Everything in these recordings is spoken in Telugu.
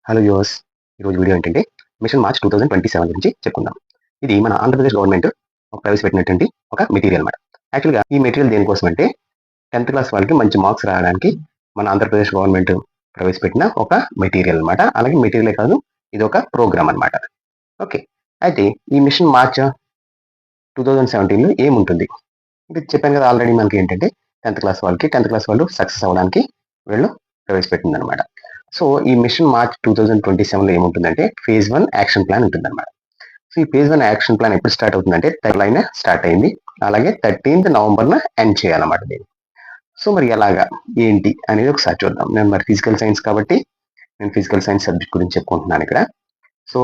Hello viewers. ఈరోజు వీడియో ఏంటంటే మిషన్ మార్చ్ 2027 గురించి చెప్పుకుందాం. ఇది మన ఆంధ్రప్రదేశ్ గవర్నమెంట్ ప్రవేశపెట్టినటువంటి ఒక మెటీరియల్ అన్నమాట. యాక్చువల్‌గా ఈ మెటీరియల్ దేనికోసం అంటే 10థ్ క్లాస్ వాళ్ళకి మంచి మార్క్స్ రావడానికి మన ఆంధ్రప్రదేశ్ గవర్నమెంట్ ప్రవేశపెట్టిన ఒక మెటీరియల్ అన్నమాట. అలాగే మెటీరియలే కాదు, ఇది ఒక ప్రోగ్రామ్ అన్నమాట. ఓకే. అయితే ఈ మిషన్ మార్చ్ 2017లో ఏముంటుంది? ఇది చెప్పాను కదా ఆల్రెడీ. మనకి ఏంటంటే 10థ్ క్లాస్ వాళ్ళు సక్సెస్ అవ్వడానికి వీళ్ళు ప్రవేశపెట్టిందనమాట. సో ఈ మిషన్ మార్చ్ 2027లో ఏముంటుందంటే ఫేజ్ 1 యాక్షన్ ప్లాన్ ఉంటుందన్నమాట. సో ఈ ఫేజ్ 1 యాక్షన్ ప్లాన్ ఎప్పుడు స్టార్ట్ అవుతుందంటే థర్డ్ స్టార్ట్ అయింది. అలాగే 13th నవంబర్న ఎండ్ చేయాలన్నమాట దీన్ని. సో మరి ఎలాగా ఏంటి అనేది ఒకసారి చూద్దాం. నేను మరి ఫిజికల్ సైన్స్ కాబట్టి నేను ఫిజికల్ సైన్స్ సబ్జెక్ట్ గురించి చెప్పుకుంటున్నాను ఇక్కడ. సో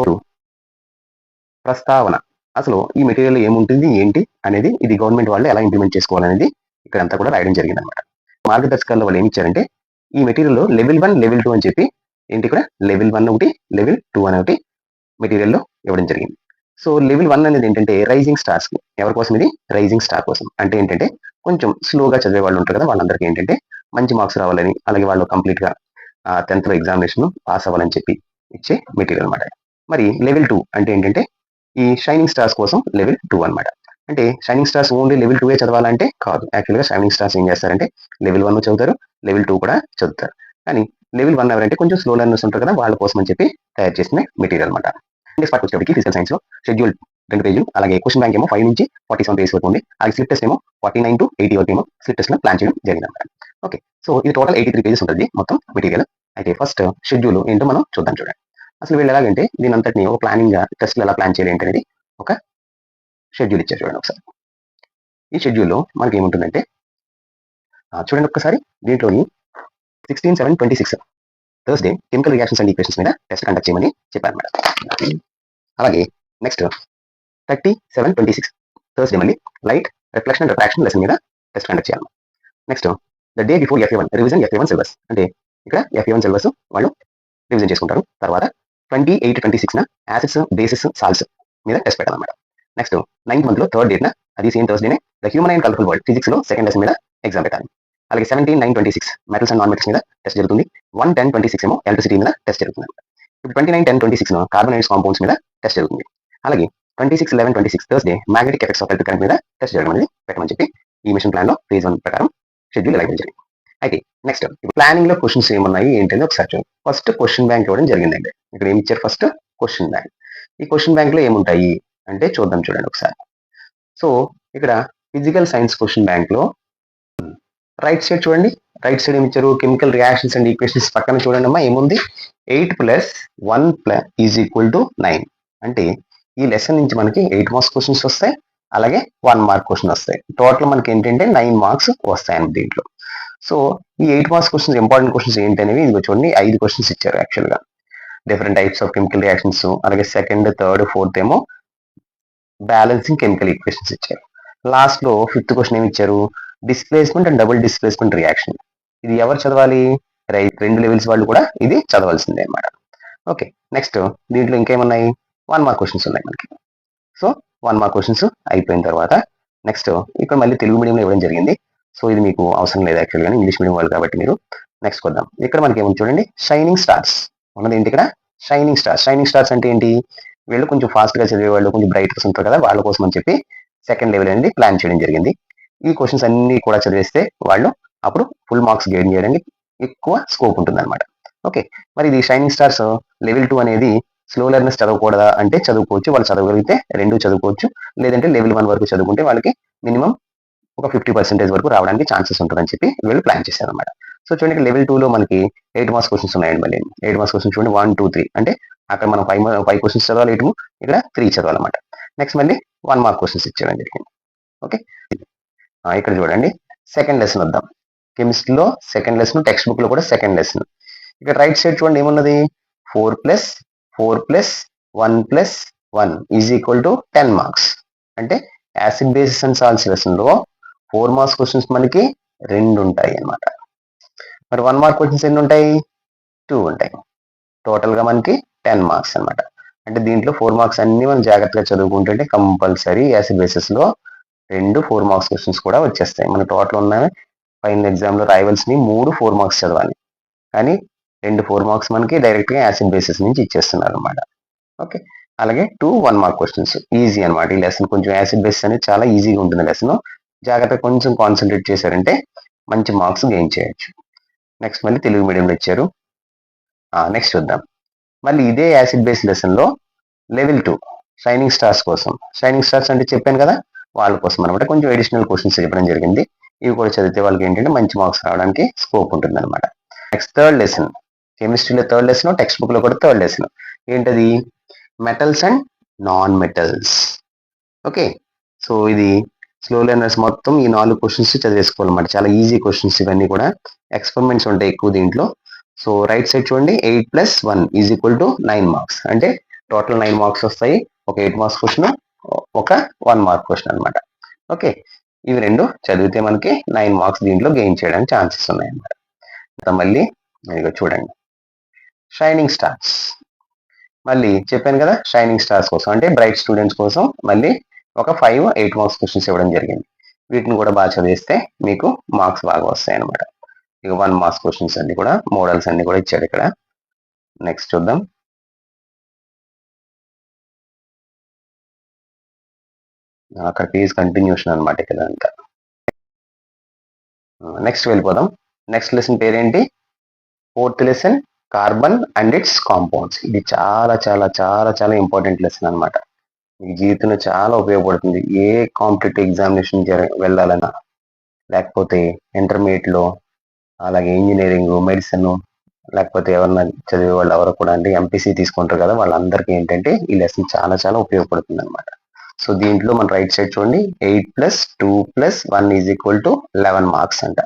ప్రస్తావన, అసలు ఈ మెటీరియల్ ఏముంటుంది ఏంటి అనేది, ఇది గవర్నమెంట్ వాళ్ళు ఎలా ఇంప్లిమెంట్ చేసుకోవాలనేది ఇక్కడ అంతా కూడా రాయడం జరిగింది అనమాట. మార్గదర్శకాల్లో వాళ్ళు ఏమి ఇచ్చారంటే ఈ మెటీరియల్లో లెవెల్ 1 లెవెల్ 2 అని చెప్పి ఏంటి ఇక్కడ లెవెల్ 1 ఒకటి లెవెల్ 2 అని ఒకటి మెటీరియల్లో ఇవ్వడం జరిగింది. సో లెవెల్ 1 అనేది ఏంటంటే రైజింగ్ స్టార్స్ కి. ఎవరి కోసం ఇది? రైజింగ్ స్టార్ కోసం. అంటే ఏంటంటే కొంచెం స్లోగా చదివే వాళ్ళు ఉంటారు కదా, వాళ్ళందరికీ ఏంటంటే మంచి మార్క్స్ రావాలని, అలాగే వాళ్ళు కంప్లీట్ గా 10th లో ఎగ్జామినేషన్ పాస్ అవ్వాలని చెప్పి ఇచ్చే మెటీరియల్ అనమాట. మరి లెవెల్ 2 అంటే ఏంటంటే ఈ షైనింగ్ స్టార్స్ కోసం లెవెల్ 2 అన్నమాట. అంటే షైనింగ్ స్టార్స్ ఓన్లీ లెవెల్ 2 చదవాలంటే కాదు. యాక్చువల్‌గా షైనింగ్ స్టార్స్ ఏం చేస్తారంటే లెవెల్ 1 చదువుతారు, లెవెల్ 2 కూడా చదువుతారు. కానీ లెవెల్ 1 ఎవరంటే కొంచెం స్లో లెర్నర్స్ ఉంటారు కదా, వాళ్ళ కోసం అని చెప్పి తయారు చేసిన మెటీరియల్ అన్నమాట. నెక్స్ట్ పార్ట్ వచ్చేటప్పటికి ఫిజికల్ సైన్స్ లో షెడ్యూల్ 2 పేజీలు, అలాగే క్వశ్చన్ బ్యాంక్ ఏమో 5 నుంచి 47 పేజెస్ వరకు ఉంది. అలాగే స్లిప్ టెస్ట్ ఏమో 49 to 80 వరకు ఏమో స్లిప్ టెస్ట్ ప్లాన్ చేయడం జరిగిందన్నమాట. ఓకే. సో ఇది టోటల్ 83 పేజెస్ ఉంటుంది మొత్తం మెటీరియల్. అయితే ఫస్ట్ షెడ్యూల్ ఏంటో మనం చూద్దాం. చూడండి అసలు వీళ్ళు ఎలాగంటే దీని అంతటిని ఒక ప్లానింగ్ గా టెస్ట్లు ఎలా ప్లాన్ చేయాలి ఏంటనేది ఒక షెడ్యూల్ ఇచ్చారు. చూడండి ఒకసారి. ఈ షెడ్యూల్లో మనకి ఏముంటుందంటే చూడండి ఒక్కసారి. దీంట్లోని 16/7/26 Thursday chemical reactions and equations మీద టెస్ట్ కండక్ట్ చేయమని చెప్పారు మేడం. అలాగే నెక్స్ట్ 37/26 థర్స్డే మళ్ళీ light reflection and refraction lesson మీద టెస్ట్ కండక్ట్ చేయాలి. Next the day before FA1 revision FA1 syllabus. అంటే ఇక్కడ FA1 సిలబస్ వాళ్ళు రివిజన్ చేసుకుంటారు. తర్వాత 28/26 యాసిడ్స్ బేసిస్ సాల్ట్స్ మీద టెస్ట్ పెట్టాలన్నమాట. నెక్స్ట్ 9th మంత్ లో థర్డ్ డేట్ అది సేమ్ థర్స్డేనే the human and colourful world physics లో సెకండ్ లెసన్ మీద ఎగ్జామ్ పెట్టాలి. అలాగే 17/9/26 మెటల్స్ అండ్ నాన్ మెటల్స్ మీద టెస్ట్ జరుగుతుంది. 1/10/26 ఏమో ఎలక్ట్రిసిటీ మీద టెస్ట్ జరుగుతుంది. ఇప్పుడు 29/10/26 కార్బోనేట్స్ కాంపౌండ్స్ మీద టెస్ట్ జరుగుతుంది. అలాగే 26/11/26 Thursday magnetic effects of electric current మీద టెస్ట్ జరగడం అనేది పెట్టమని చెప్పి ఈ మిషన్ ప్లాన్ లో ఫేజ్ 1 ప్రకారం షెడ్యూల్ ఎలా ఇవ్వడం జరిగింది. అయితే నెక్స్ట్ ప్లానింగ్ లో క్వశ్చన్స్ ఏమున్నాయి ఏంటంటే ఒకసారి చూడండి. ఫస్ట్ క్వశ్చన్ బ్యాంక్ ఇవ్వడం జరిగిందండి. ఇక్కడ ఏమి ఇచ్చారు? First question bank. ఈ క్వశ్చన్ బ్యాంక్ లో ఏముంటాయి అంటే చూద్దాం. చూడండి ఒకసారి. సో ఇక్కడ ఫిజికల్ సైన్స్ క్వశ్చన్ బ్యాంక్ లో రైట్ సైడ్ చూడండి. రైట్ సైడ్ ఏమి ఇచ్చారు? కెమికల్ రియాక్షన్స్ అండ్ ఈక్వేషన్స్ పక్కన చూడండి అమ్మా ఏముంది? 8 + 1 = 9. అంటే ఈ లెసన్ నుంచి మనకి 8 మార్క్స్ క్వశ్చన్స్ వస్తాయి, అలాగే 1 మార్క్ క్వశ్చన్ వస్తాయి. టోటల్ మనకి ఏంటంటే 9 మార్క్స్ వస్తాయండి దీంట్లో. సో ఈ 8 మార్క్స్ క్వశ్చన్స్ ఇంపార్టెంట్ క్వశ్చన్స్ ఏంటి అనేవి ఇదిగో చూడండి. 5 క్వశ్చన్స్ ఇచ్చారు యాక్చువల్ గా. Different types of chemical reactions, అలాగే సెకండ్, థర్డ్, ఫోర్త్ ఏమో బ్యాలెన్సింగ్ కెమికల్ ఈక్వేషన్స్ ఇచ్చారు. లాస్ట్ లో 5th క్వశ్చన్ ఏమి ఇచ్చారు? Displacement and double displacement reaction. ఇది ఎవరు చదవాలి? రెండు లెవెల్స్ వాళ్ళు కూడా ఇది చదవాల్సిందే అన్నమాట. ఓకే. నెక్స్ట్ దీంట్లో ఇంకేమున్నాయి? 1 మార్క్ క్వశ్చన్స్ ఉన్నాయి మనకి. సో 1 మార్క్ క్వశ్చన్స్ అయిపోయిన తర్వాత నెక్స్ట్ ఇక్కడ మళ్ళీ తెలుగు మీడియంలో ఇవ్వడం జరిగింది. సో ఇది మీకు అవసరం లేదు యాక్చువల్ గా, ఇంగ్లీష్ మీడియం వాళ్ళు కాబట్టి మీరు నెక్స్ట్ కొద్దాం. ఇక్కడ మనకి ఏముంది చూడండి, షైనింగ్ స్టార్స్ ఉన్నది. ఏంటి ఇక్కడ? Shining stars. షైనింగ్ స్టార్స్ అంటే ఏంటి? వీళ్ళు కొంచెం ఫాస్ట్ గా చదివే వాళ్ళు, కొంచెం బ్రైట్స్ ఉంటారు కదా, వాళ్ళ కోసం అని చెప్పి సెకండ్ లెవెల్ అనేది ప్లాన్ చేయడం జరిగింది. ఈ క్వశ్చన్స్ అన్ని కూడా చదివేస్తే వాళ్ళు అప్పుడు ఫుల్ మార్క్స్ గెయిన్ చేయడానికి ఎక్కువ స్కోప్ ఉంటుంది అనమాట. ఓకే. మరి ఇది షైనింగ్ స్టార్స్ లెవెల్ 2 అనేది స్లో లెర్నర్స్ చదవకూడదా అంటే చదువుకోవచ్చు. వాళ్ళు చదవగలిగితే 2 చదువుకోవచ్చు. లేదంటే లెవెల్ 1 వరకు చదువుకుంటే వాళ్ళకి మినిమం ఒక 50% వరకు రావడానికి ఛాన్సెస్ ఉంటుందని చెప్పి వీళ్ళు ప్లాన్ చేశారు అనమాట. సో చూడండి లెవెల్ 2 లో మనకి 8 మార్క్స్ క్వశ్చన్స్ ఉన్నాయండి. మళ్ళీ 8 మార్క్స్ క్వశ్చన్స్ చూడండి. 1, 2, 3 అంటే అక్కడ మనం 5 క్వశ్చన్స్ చదవాలి, ఇక్కడ 3 చదవాలన్నమాట. నెక్స్ట్ మళ్ళీ 1 మార్క్ క్వశ్చన్స్ ఇచ్చేయడం జరిగింది. ఓకే. ఇక్కడ చూడండి సెకండ్ లెసన్ వద్దాం. కెమిస్ట్రీలో సెకండ్ లెసన్, టెక్స్ట్ బుక్ లో కూడా సెకండ్ లెసన్. ఇక్కడ రైట్ సైడ్ చూడండి ఏమున్నది? 4 + 4 + 1 + 1 = 10 మార్క్స్. అంటే acid basis and salts lesson లో 4 మార్క్స్ క్వశ్చన్స్ మనకి 2 ఉంటాయి అన్నమాట. మరి 1 మార్క్ క్వశ్చన్స్ ఎన్ని ఉంటాయి? 2 ఉంటాయి. టోటల్ గా మనకి 10 మార్క్స్ అన్నమాట. అంటే దీంట్లో 4 మార్క్స్ అన్ని మనం జాగ్రత్తగా చదువుకుంటుంటే కంపల్సరీ యాసిడ్ బేసిస్ లో 2 4 మార్క్స్ క్వశ్చన్స్ కూడా వచ్చేస్తాయి. మన టోటల్ ఉన్న ఫైనల్ ఎగ్జామ్ లో రాయవలసినవి 3 4 మార్క్స్ చదవాలి. కానీ 2 4 మార్క్స్ మనకి డైరెక్ట్ గా యాసిడ్ బేసిస్ నుంచి ఇచ్చేస్తున్నారు అనమాట. ఓకే, అలాగే 2 1 మార్క్ క్వశ్చన్స్ ఈజీ అనమాట. ఈ లెసన్ కొంచెం యాసిడ్ బేసిస్ అనేది చాలా ఈజీగా ఉంటుంది లెసన్. జాగ్రత్తగా కొంచెం కాన్సన్ట్రేట్ చేశారంటే మంచి మార్క్స్ గెయిన్ చేయొచ్చు. నెక్స్ట్ మళ్ళీ తెలుగు మీడియంలో ఇచ్చారు. నెక్స్ట్ చూద్దాం. మళ్ళీ ఇదే యాసిడ్ బేస్ లెసన్ లో లెవెల్ 2 షైనింగ్ స్టార్స్ కోసం. షైనింగ్ స్టార్స్ అంటే చెప్పాను కదా, వాళ్ళ కోసం అనమాట. కొంచెం అడిషనల్ క్వశ్చన్స్ చెప్పడం జరిగింది. ఇవి కూడా చదివితే వాళ్ళకి ఏంటంటే మంచి మార్క్స్ రావడానికి స్కోప్ ఉంటుంది అనమాట. నెక్స్ట్ థర్డ్ లెసన్, కెమిస్ట్రీలో థర్డ్ లెసన్, టెక్స్ట్ బుక్ లో కూడా థర్డ్ లెసన్. ఏంటది? Metals and non metals. Okay, so ఇది స్లో లెర్నర్స్ మొత్తం ఈ 4 క్వశ్చన్స్ చదివేసుకోవాలన్నమాట. చాలా ఈజీ క్వశ్చన్స్ ఇవన్నీ కూడా. ఎక్స్పెరిమెంట్స్ ఉంటాయి ఎక్కువ దీంట్లో. సో రైట్ సైడ్ చూడండి, 8 + 1 = 9 మార్క్స్. అంటే టోటల్ 9 మార్క్స్ వస్తాయి. ఒక 8 మార్క్స్ క్వశ్చన్, ఒక 1 మార్క్ క్వశ్చన్ అనమాట. ఓకే, ఇవి రెండు చదివితే మనకి 9 మార్క్స్ దీంట్లో గెయిన్ చేయడానికి ఛాన్సెస్ ఉన్నాయి అన్నమాట. మళ్ళీ ఇదిగో చూడండి, షైనింగ్ స్టార్స్. మళ్ళీ చెప్పాను కదా, షైనింగ్ స్టార్స్ కోసం అంటే బ్రైట్ స్టూడెంట్స్ కోసం మళ్ళీ ఒక 5 8 మార్క్స్ క్వశ్చన్స్ ఇవ్వడం జరిగింది. వీటిని కూడా బాగా చదివిస్తే మీకు మార్క్స్ బాగా వస్తాయి అనమాట. ఇక 1 మార్క్స్ క్వశ్చన్స్ అన్ని కూడా, మోడల్స్ అన్ని కూడా ఇచ్చాడు ఇక్కడ. నెక్స్ట్ చూద్దాం. అక్కడ పేజ్ కంటిన్యూషన్ అనమాట ఇక్కడ అంతా. నెక్స్ట్ వెళ్ళిపోదాం. నెక్స్ట్ లెసన్ పేరేంటి? 4th lesson, carbon and it's compounds. ఇది చాలా చాలా చాలా చాలా ఇంపార్టెంట్ లెసన్ అనమాట. మీ జీవితంలో చాలా ఉపయోగపడుతుంది. ఏ కాంపిటేటివ్ ఎగ్జామినేషన్ వెళ్ళాలన్నా, లేకపోతే ఇంటర్మీడియట్ లో, అలాగే ఇంజనీరింగ్, మెడిసిన్, లేకపోతే ఎవరన్నా చదివే వాళ్ళు ఎవరు కూడా అంటే ఎంపీసీ తీసుకుంటారు కదా, వాళ్ళందరికీ ఏంటంటే ఈ లెసన్ చాలా చాలా ఉపయోగపడుతుంది అనమాట. సో దీంట్లో మన రైట్ సైడ్ చూడండి, 8 + 2 + 1 = 11 మార్క్స్ అంట.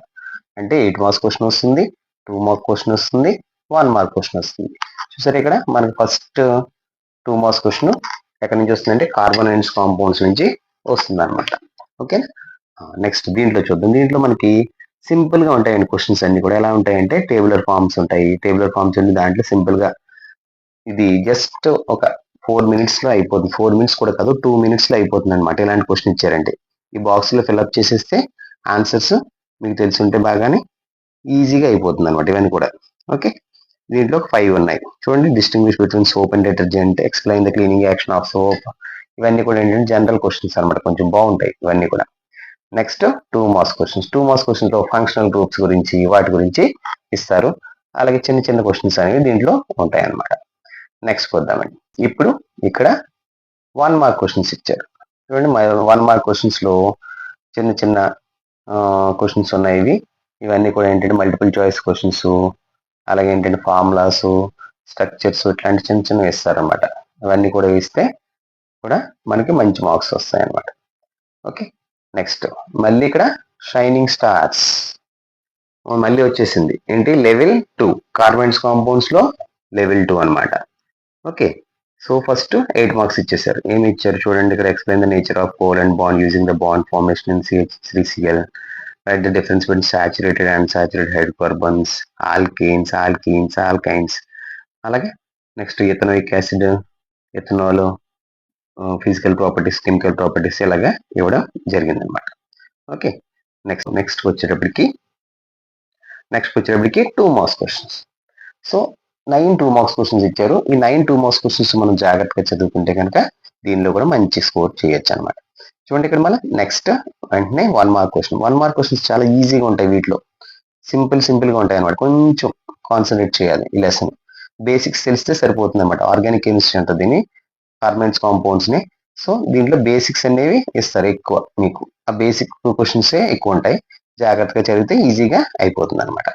అంటే 8 మార్క్స్ క్వశ్చన్ వస్తుంది, 2 మార్క్ క్వశ్చన్ వస్తుంది, 1 మార్క్ క్వశ్చన్ వస్తుంది. చూసారు ఇక్కడ మనకి ఫస్ట్ 2 మార్క్స్ క్వశ్చన్ ఎక్కడి నుంచి వస్తుందంటే కార్బన్ అండ్ కాంపౌండ్స్ నుంచి వస్తుంది అనమాట. ఓకే, నెక్స్ట్ దీంట్లో చూద్దాం. దీంట్లో మనకి సింపుల్ గా ఉంటాయండి క్వశ్చన్స్ అన్ని కూడా. ఎలా ఉంటాయంటే టేబులర్ ఫార్మ్స్ ఉంటాయి. టేబులర్ ఫార్మ్స్ అన్ని దాంట్లో సింపుల్ గా, ఇది జస్ట్ ఒక 4 minutes లో అయిపోతుంది. 4 minutes కూడా కాదు, 2 minutes లో అయిపోతుంది అనమాట. ఇలాంటి క్వశ్చన్ ఇచ్చారంటే ఈ బాక్స్ లో ఫిల్అప్ చేసేస్తే ఆన్సర్స్ మీకు తెలిసి ఉంటే బాగానే ఈజీగా అయిపోతుంది అనమాట ఇవన్నీ కూడా. ఓకే, దీంట్లో 5 ఉన్నాయి చూడండి. Distinguish between soap and detergent, explain the cleaning action of soap. ఇవన్నీ కూడా ఏంటంటే జనరల్ క్వశ్చన్స్ అనమాట, కొంచెం బాగుంటాయి ఇవన్నీ కూడా. Next 2 marks questions. 2 marks questions లో ఫంక్షనల్ గ్రూప్స్ గురించి, వాటి గురించి ఇస్తారు. అలాగే చిన్న చిన్న క్వశ్చన్స్ అనేవి దీంట్లో ఉంటాయి అన్నమాట. నెక్స్ట్ చూద్దామండి. ఇప్పుడు ఇక్కడ 1 మార్క్ క్వశ్చన్స్ ఇచ్చారు చూడండి. 1 మార్క్ క్వశ్చన్స్ లో చిన్న చిన్న క్వశ్చన్స్ ఉన్నాయి. ఇవన్నీ కూడా ఏంటంటే మల్టిపుల్ చాయిస్ క్వశ్చన్స్, అలాగే ఏంటంటే ఫార్ములాస్, స్ట్రక్చర్స్, ఇట్లాంటి చిన్న చిన్నవి ఇస్తారన్నమాట. ఇవన్నీ కూడా ఇస్తే కూడా మనకి మంచి మార్క్స్ వస్తాయి అన్నమాట. ఓకే, నెక్స్ట్ మళ్ళీ ఇక్కడ షైనింగ్ స్టార్స్ మళ్ళీ వచ్చేసింది. ఏంటి? లెవెల్ 2 కార్బన్స్ కాంపౌండ్స్ లో లెవెల్ 2 అన్నమాట. ఓకే, సో ఫస్ట్ 8 మార్క్స్ ఇచ్చేసారు. ఏమి ఇచ్చారు చూడండి ఇక్కడ. Explain the nature of covalent bond using the bond formation in CH3Cl, write the difference between saturated and unsaturated hydrocarbons, alkanes, alkenes, alkynes. అలాగే next ethanoic acid, ethanol, physical properties, chemical properties ఇలాగా ఇవ్వడం జరిగింది అనమాట. ఓకే, నెక్స్ట్ వచ్చేటప్పటికి 2 marks questions. So 9 2 marks questions ఇచ్చారు. ఈ 9 2 మార్క్స్ క్వశ్చన్స్ మనం జాగ్రత్తగా చదువుకుంటే కనుక దీనిలో కూడా మంచి స్కోర్ చేయొచ్చు అనమాట. చూడండి ఇక్కడ మళ్ళీ నెక్స్ట్ వెంటనే 1 మార్క్ క్వశ్చన్. 1 మార్క్ క్వశ్చన్స్ చాలా ఈజీగా ఉంటాయి. వీటిలో సింపుల్ గా ఉంటాయి అనమాట. కొంచెం కాన్సన్ట్రేట్ చేయాలి ఈ లెసన్. బేసిక్స్ తెలిస్తే సరిపోతుంది అనమాట. ఆర్గానిక్ కెమిస్ట్రీ అంటారు దీన్ని, కార్బన్స్ కాంపౌండ్స్ ని. సో దీంట్లో బేసిక్స్ అనేవి ఇస్తారు ఎక్కువ మీకు. ఆ బేసిక్ క్వశ్చన్స్ ఎక్కువ ఉంటాయి. జాగ్రత్తగా చదివితే ఈజీగా అయిపోతుంది అనమాట.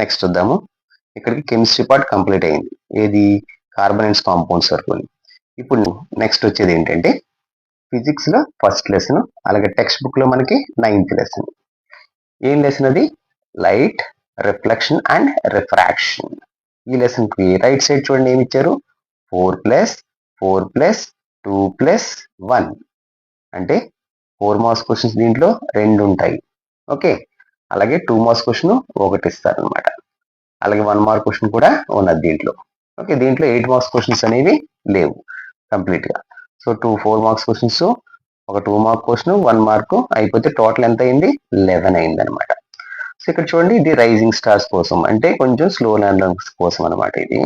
నెక్స్ట్ చూద్దాము. ఇక్కడికి కెమిస్ట్రీ పార్ట్ కంప్లీట్ అయింది. ఏది? కార్బన్ అండ్ కాంపౌండ్స్ వరకు. ఇప్పుడు నెక్స్ట్ వచ్చేది ఏంటంటే ఫిజిక్స్ లో ఫస్ట్ లెసన్, అలాగే టెక్స్ట్ బుక్ లో మనకి 9th లెసన్. ఏం లెసన్ అది? Light, reflection and refraction. ఈ లెసన్ కి రైట్ సైడ్ చూడండి ఏమి ఇచ్చారు? 4 + 4 + 2 + 1 అంటే 4 మార్క్స్ క్వశ్చన్స్ దీంట్లో 2 ఉంటాయి. ఓకే, అలాగే 2 మార్క్స్ క్వశ్చన్ 1 ఇస్తారు అనమాట. అలాగే 1 మార్క్ క్వశ్చన్ కూడా ఉన్నది దీంట్లో. ఓకే, దీంట్లో 8 మార్క్స్ క్వశ్చన్స్ అనేవి లేవు కంప్లీట్ గా. సో 4 మార్క్స్ క్వశ్చన్స్, ఒక 2 మార్క్ క్వశ్చన్, 1 మార్క్ అయిపోతే టోటల్ ఎంత అయింది? 11 అయింది అనమాట. సో ఇక్కడ చూడండి, ఇది రైజింగ్ స్టార్స్ కోసం, అంటే కొంచెం స్లో లెర్నర్స్ కోసం అనమాట ఇది.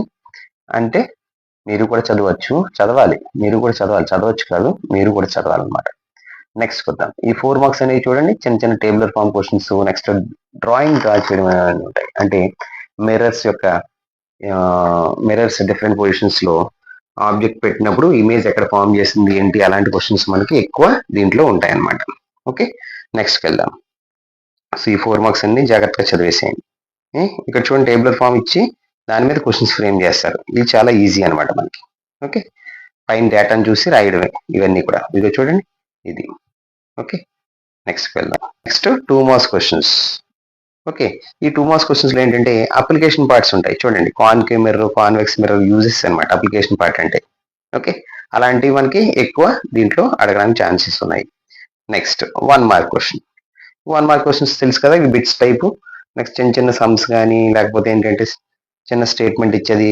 అంటే మీరు కూడా చదవాలి, మీరు కూడా చదవచ్చు కాదు, మీరు కూడా చదవాలన్నమాట. నెక్స్ట్ చూద్దాం. ఈ 4 మార్క్స్ అనేవి చూడండి, చిన్న చిన్న tabular form questions, next drawing draw చేయడం అనేవి ఉంటాయి. అంటే మిర్రర్స్ డిఫరెంట్ పొజిషన్స్ లో ఆబ్జెక్ట్ పెట్టినప్పుడు ఇమేజ్ ఎక్కడ ఫామ్ చేసింది ఏంటి, అలాంటి క్వశ్చన్స్ మనకి ఎక్కువ దీంట్లో ఉంటాయి అన్నమాట. ఓకే, నెక్స్ట్ వెళ్దాం. సో ఈ 4 మార్క్స్ అన్ని జాగ్రత్తగా చదివేసేయండి. ఇక్కడ చూడండి, టేబులర్ ఫామ్ ఇచ్చి దాని మీద క్వశ్చన్స్ ఫ్రేమ్ చేస్తారు. ఇది చాలా ఈజీ అనమాట మనకి. ఓకే, పైన డేటాను చూసి రాయడమే ఇవన్నీ కూడా. ఇదిగో చూడండి ఇది. ఓకే, నెక్స్ట్ వెళ్దాం. Next 2 marks questions. ఓకే, ఈ 2 మార్క్స్ క్వశ్చన్స్ లో ఏంటంటే అప్లికేషన్ పార్ట్స్ ఉంటాయి. చూడండి, concave mirror, convex mirror uses అనమాట అప్లికేషన్ పార్ట్ అంటే. ఓకే, అలాంటివి మనకి ఎక్కువ దీంట్లో అడగడానికి ఛాన్సెస్ ఉన్నాయి. Next 1 mark question. 1 mark questions తెలుసు కదా, ఇవి బిట్స్ టైపు. నెక్స్ట్ చిన్న చిన్న సమ్స్ కానీ, లేకపోతే ఏంటంటే చిన్న స్టేట్మెంట్ ఇచ్చేది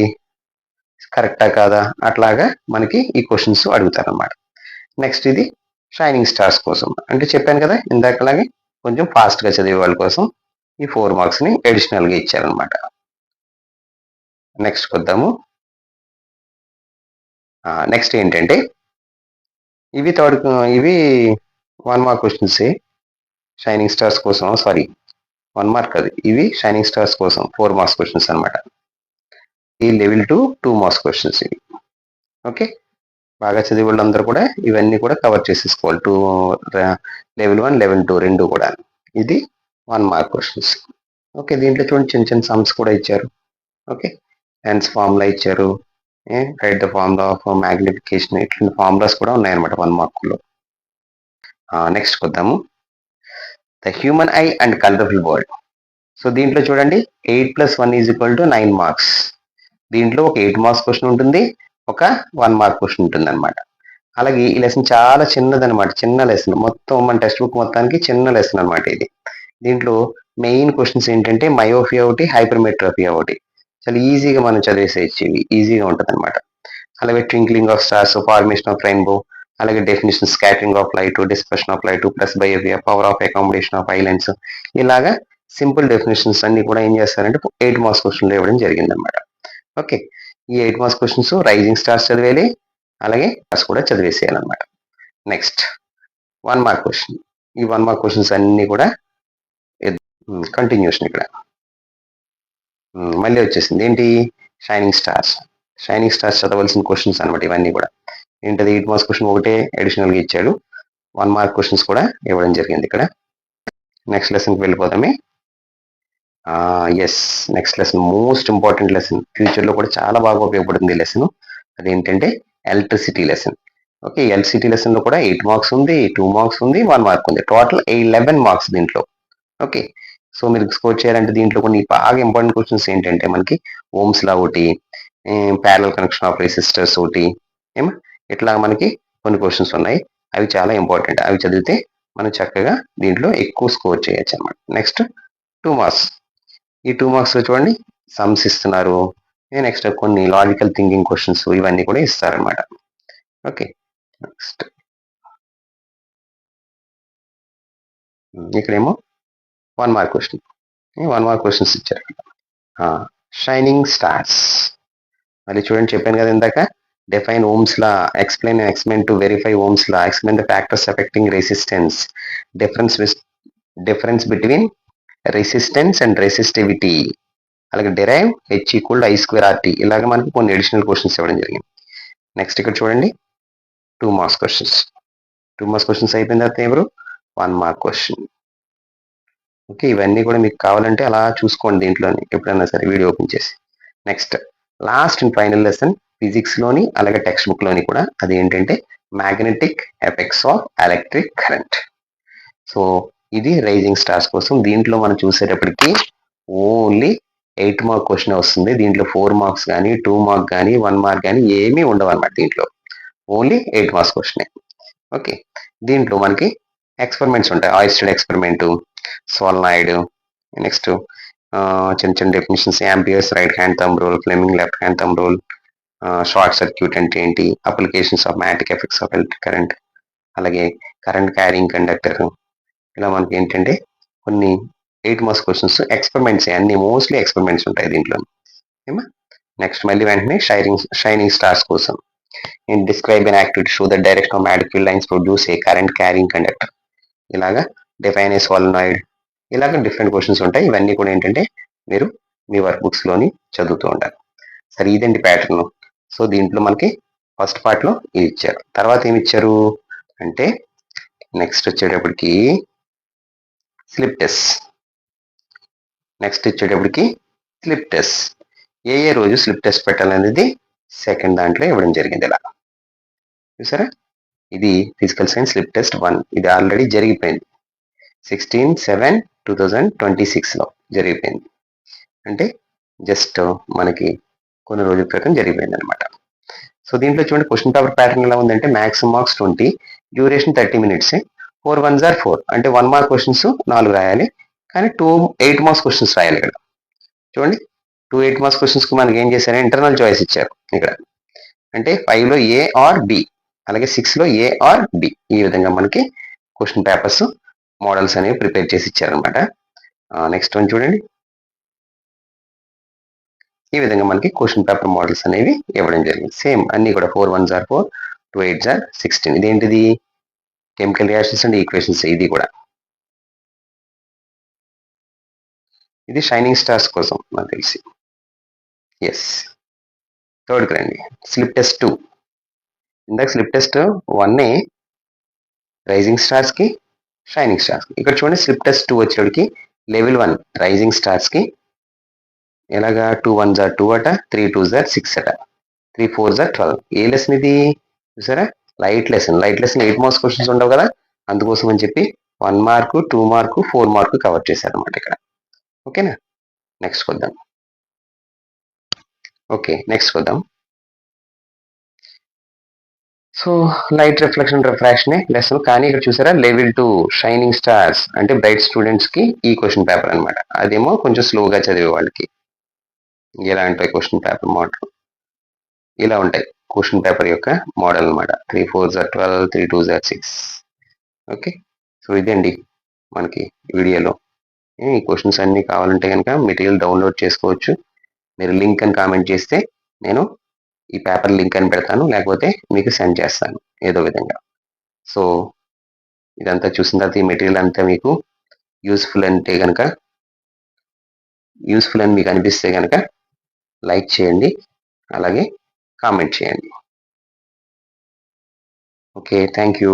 కరెక్టా కాదా, అట్లాగా మనకి ఈ క్వశ్చన్స్ అడుగుతారు అనమాట. నెక్స్ట్ ఇది షైనింగ్ స్టార్స్ కోసం, అంటే చెప్పాను కదా ఇందాకలాగే కొంచెం ఫాస్ట్ గా చదివే వాళ్ళ కోసం ఈ 4 మార్క్స్ ని అడిషనల్ గా ఇచ్చారనమాట. నెక్స్ట్ వద్దాము. నెక్స్ట్ ఏంటంటే ఇవి 1 మార్క్ క్వశ్చన్స్ షైనింగ్ స్టార్స్ కోసం. సారీ, 1 మార్క్ అది, ఇవి షైనింగ్ స్టార్స్ కోసం 4 మార్క్స్ క్వశ్చన్స్ అనమాట. ఈ లెవెల్ 2 మార్క్స్ క్వశ్చన్స్ ఇవి. ఓకే, బాగా చదివే వాళ్ళందరూ కూడా ఇవన్నీ కూడా కవర్ చేసేసుకోవాలి. లెవెల్ 1, లెవెల్ 2 రెండు కూడా. ఇది 1 మార్క్ క్వశ్చన్స్. ఓకే, దీంట్లో చూడండి చిన్న చిన్న సమ్స్ కూడా ఇచ్చారు. ఓకే, హెన్స్ ఫార్ములా ఇచ్చారు, right the formula of magnification, ఇట్లాంటి ఫార్ములాస్ కూడా ఉన్నాయన్నమాట 1 మార్కులో. నెక్స్ట్ వద్దాము. The human I and colourful world. So దీంట్లో చూడండి 8 + 1 = 9 మార్క్స్. దీంట్లో ఒక 8 మార్క్స్ క్వశ్చన్ ఉంటుంది, ఒక 1 మార్క్ క్వశ్చన్ ఉంటుంది అనమాట. అలాగే ఈ లెసన్ చాలా చిన్నదనమాట, చిన్న లెసన్, మొత్తం మన టెక్స్ట్ బుక్ మొత్తానికి చిన్న లెసన్ అనమాట ఇది. దీంట్లో మెయిన్ క్వశ్చన్స్ ఏంటంటే మయోపియా ఒకటి, హైపర్మెట్రోపియా ఒకటి. చాలా ఈజీగా మనం చదివేసేయచ్చు, ఇవి ఈజీగా ఉంటుంది అనమాట. అలాగే twinkling of stars, formation of rainbow, అలాగే definition scattering of light, dispersion of light, presbyopia, power of accommodation of eye lens, ఇలాగా సింపుల్ డెఫినేషన్స్ అన్ని కూడా ఏం చేస్తారంటే 8 మార్క్స్ క్వశ్చన్లు ఇవ్వడం జరిగింది అనమాట. ఓకే, ఈ 8 మార్క్స్ క్వశ్చన్స్ రైజింగ్ స్టార్స్ చదివేయాలి, అలాగే క్లాస్ కూడా చదివేసేయాలన్నమాట. Next 1 mark question. ఈ 1 మార్క్ క్వశ్చన్స్ అన్ని కూడా కంటిన్యూషన్. ఇక్కడ మళ్ళీ వచ్చేసింది ఏంటి, షైనింగ్ స్టార్స్. షైనింగ్ స్టార్స్ చదవాల్సిన క్వశ్చన్స్ అనమాట ఇవన్నీ కూడా. ఏంటది, 8 మార్క్స్ క్వశ్చన్ ఒకటే అడిషనల్ గా ఇచ్చాడు, 1 మార్క్ క్వశ్చన్స్ కూడా ఇవ్వడం జరిగింది ఇక్కడ. నెక్స్ట్ లెసన్కి వెళ్ళిపోతామే. Yes, next lesson most important lesson, future లో కూడా చాలా బాగా ఉపయోగపడుతుంది ఈ లెసన్. అదేంటంటే electricity lesson. Okay, electricity lesson లో కూడా 8 మార్క్స్ ఉంది, 2 మార్క్స్ ఉంది, 1 మార్క్ ఉంది, టోటల్ 11 మార్క్స్ దీంట్లో. ఓకే, సో మీరు స్కోర్ చేయాలంటే దీంట్లో కొన్ని బాగా ఇంపార్టెంట్ క్వశ్చన్స్ ఏంటంటే మనకి ఓమ్స్ లా ఒకటి, ప్యారలల్ కనెక్షన్ ఆఫ్ రెసిస్టర్స్ ఒకటి, ఇట్లా మనకి కొన్ని క్వశ్చన్స్ ఉన్నాయి. అవి చాలా ఇంపార్టెంట్, అవి చదివితే మనం చక్కగా దీంట్లో ఎక్కువ స్కోర్ చేయొచ్చు అనమాట. Next 2 marks. ఈ 2 మార్క్స్ లో చూడండి సమ్స్ ఇస్తున్నారు, నెక్స్ట్ కొన్ని లాజికల్ థింకింగ్ క్వశ్చన్స్ ఇవన్నీ కూడా ఇస్తారనమాట. ఓకే, నెక్స్ట్ ఇక్కడేమో 1 మార్క్ క్వశ్చన్, 1 మార్క్ క్వశ్చన్స్ ఇచ్చారు. Shining stars. మళ్ళీ చూడండి, చెప్పాను కదా ఇందాక, define Ohm's law, explain and experiment to verify Ohm's law, explain the factors affecting resistance, difference between resistance and resistivity, అలాగే derive H = I²RT. ఇలాగ మనకి కొన్ని అడిషనల్ క్వశ్చన్స్ ఇవ్వడం జరిగింది. నెక్స్ట్ ఇక్కడ చూడండి 2 మార్క్స్ క్వశ్చన్స్. 2 మార్క్స్ క్వశ్చన్స్ అయిపోయిన తర్వాత ఎవరు 1 మార్క్ క్వశ్చన్. ఓకే, ఇవన్నీ కూడా మీకు కావాలంటే అలా చూసుకోండి దీంట్లోని ఎప్పుడైనా సరే వీడియో ఓపెన్ చేసి. Next last and final lesson physics లోని అలాగే టెక్స్ట్ బుక్ లోని కూడా, అది ఏంటంటే magnetic effects of electric current. So ఇది రైజింగ్ స్టార్స్ కోసం. దీంట్లో మనం చూసేటప్పటికి ఓన్లీ 8 మార్క్ క్వశ్చన్ వస్తుంది. దీంట్లో 4 మార్క్స్ కానీ 2 మార్క్ కానీ 1 మార్క్ కానీ ఏమీ ఉండవు అనమాట. దీంట్లో ఓన్లీ 8 మార్క్స్ క్వశ్చన్. ఓకే, దీంట్లో మనకి ఎక్స్పెరిమెంట్స్ ఉంటాయి, ఆయిస్టెడ్ ఎక్స్పెరిమెంట్, సోలనాయిడ్, నెక్స్ట్ చిన్న చిన్న definitions, amperes right hand thumb rule, Fleming left hand thumb rule, short circuit అంటే ఏంటి, applications of magnetic effects of electric current, అలాగే కరెంట్ క్యారింగ్ కండక్టర్. ఇలా మనకి ఏంటంటే కొన్ని 8 మార్క్స్ క్వశ్చన్స్ ఎక్స్పెరిమెంట్స్ అన్ని మోస్ట్లీ ఎక్స్పెరిమెంట్స్ ఉంటాయి దీంట్లో. ఏమా నెక్స్ట్ మళ్ళీ వెంటనే షైనింగ్ స్టార్స్ కోసం describe an activity show the direction of magnetic lines produce A current carrying conductor. ఇలాగా డిఫైన్ ఏ సోలనాయిడ్, ఇలాగ డిఫరెంట్ క్వశ్చన్స్ ఉంటాయి. ఇవన్నీ కూడా ఏంటంటే మీరు మీ వర్క్ బుక్స్ లోని చదువుతూ ఉంటారు. సరే ఇదండి ప్యాటర్న్. సో దీంట్లో మనకి ఫస్ట్ పార్ట్ లో ఇది ఇచ్చారు. తర్వాత ఏమి ఇచ్చారు అంటే నెక్స్ట్ వచ్చేటప్పటికి స్లిప్ టెస్ట్. నెక్స్ట్ వచ్చేటప్పటికి స్లిప్ టెస్ట్. ఏ రోజు స్లిప్ టెస్ట్ పెట్టాలనేది సెకండ్ దాంట్లో ఇవ్వడం జరిగింది. ఇలా చూసారా, ఇది ఫిజికల్ సైన్స్ స్లిప్ టెస్ట్ 1. ఇది ఆల్రెడీ జరిగిపోయింది 16/7/2026 లో జరిగిపోయింది. అంటే జస్ట్ మనకి కొన్ని రోజుల క్రితం జరిగిపోయింది అనమాట. సో దీంట్లో చూడండి క్వశ్చన్ పేపర్ ప్యాటర్న్ ఎలా ఉందంటే maximum marks 20, duration 30 minutes, 4 1s are 4 అంటే 1 మార్క్ క్వశ్చన్స్ 4 రాయాలి, కానీ 2 8 మార్క్స్ క్వశ్చన్స్ రాయాలి. ఇక్కడ చూడండి 2 8 మార్క్స్ క్వశ్చన్స్ కి మనకి ఏం చేశారు, ఇంటర్నల్ చాయిస్ ఇచ్చారు ఇక్కడ. అంటే 5 లో ఏ ఆర్ బి, అలాగే 6 లో ఏ ఆర్ బి. ఈ విధంగా మనకి క్వశ్చన్ పేపర్స్ మోడల్స్ అనేవి ప్రిపేర్ చేసి ఇచ్చారనమాట. నెక్స్ట్ వన్ చూడండి, ఈ విధంగా మనకి క్వశ్చన్ పేపర్ మోడల్స్ అనేవి ఇవ్వడం జరిగింది. సేమ్ అన్ని కూడా 4 1s are 4, 2 8s are 16. ఇదేంటిది కెమికల్ రియాక్షన్స్ అండ్ ఈక్వేషన్స్. ఇది కూడా ఇది షైనింగ్ స్టార్స్ కోసం నాకు తెలిసి. ఎస్, థర్డ్కి రండి. Slip test 2. ఇందాక స్లిప్ టెస్ట్ 1 రైజింగ్ స్టార్స్ కి, షైనింగ్ స్టార్స్ కి. ఇక్కడ చూడండి స్లిప్ టెస్ట్ 2 వచ్చేటికి లెవెల్ 1 రైజింగ్ స్టార్స్ కి ఎలాగా 2 1s are 2 అట, 3 2s are 6 అట, 3 4s are 12. ఏ లెసన్ ఇది చూసారా, లైట్ లెసన్. 8 మార్క్స్ క్వశ్చన్స్ ఉండవు కదా, అందుకోసం అని చెప్పి 1 మార్క్ 2 మార్క్ 4 మార్క్ కవర్ చేశారు అనమాట ఇక్కడ. ఓకేనా, నెక్స్ట్ వద్దాం. ఓకే, నెక్స్ట్ వద్దాం. So light reflection refraction lesson, కానీ ఇక్కడ చూసారా లెవెల్ 2 షైనింగ్ స్టార్స్ అంటే బ్రైట్ స్టూడెంట్స్ కి ఈ క్వశ్చన్ పేపర్ అనమాట. అదేమో కొంచెం స్లోగా చదివే వాళ్ళకి. ఇలా ఉంటాయి క్వశ్చన్ పేపర్ మోడల్, ఇలా ఉంటాయి క్వశ్చన్ పేపర్ యొక్క మోడల్ అనమాట. 3 4s are 12, 3 2s are 6. Okay, so ఇదండి మనకి వీడియోలో. ఈ క్వశ్చన్స్ అన్ని కావాలంటే కనుక మెటీరియల్ డౌన్లోడ్ చేసుకోవచ్చు. మీరు లింక్ అని కామెంట్ చేస్తే నేను ఈ పేపర్ లింక్ అని పెడతాను, లేకపోతే మీకు సెండ్ చేస్తాను ఏదో విధంగా. సో ఇదంతా చూసిన తర్వాత ఈ మెటీరియల్ అంతా మీకు యూస్ఫుల్ అని మీకు అనిపిస్తే కనుక లైక్ చేయండి, అలాగే కామెంట్ చేయండి. Okay, thank you.